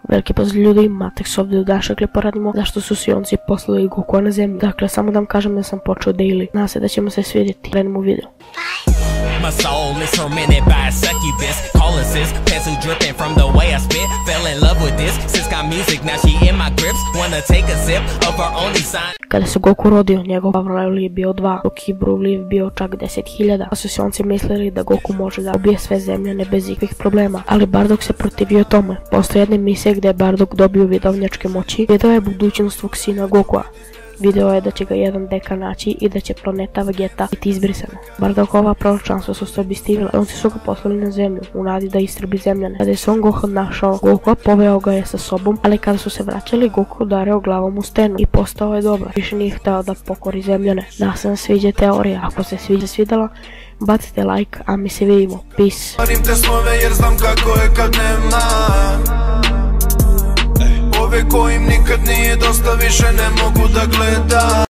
Veliki pozdrav ljudi, Matex ovdje od Daša klipa radimo zašto su Sionci poslali Gokua na zemlju. Dakle, samo da vam kažem da sam počeo daily. Nadam se da ćemo se svidjeti. Krenimo u video. My soul is tormented by a succubus. Calling sis, pencil dripping from the way I spit. Fell in love with this, sis got music, now she in my grips. Wanna take a sip of her only sign. Kada se Goku rodio, njegov power level je bio 2, dok Hebrew level bio čak 10.000. Pa su Sionci mislili da Goku može da ubije sve zemljane bez ikakvih problema. Ali Bardock se protivio tome. Postoje jedna misija gdje je Bardock dobio vidovnjačke moći. Video je budućnost svog sina Gokua. Video je da će ga jedan deka naći i da će planeta Vegeta biti izbrisana. Bardockova proročanstva su se obistinila. Sionci su ga poslali na zemlju u nadi da istrbi zemljane. Kada je Son Gohan našao Gokua, poveo ga je sa sobom, ali kada su se vraćali, Goku udario glavom u stenu i postao je dobar. Više nije hteo da pokori zemljane. Da se vam sviđa teorija, ako se svidjela, bacite like, a mi se vidimo. Peace. Ove kojim nikad nije dosta, više ne mogu da gleda.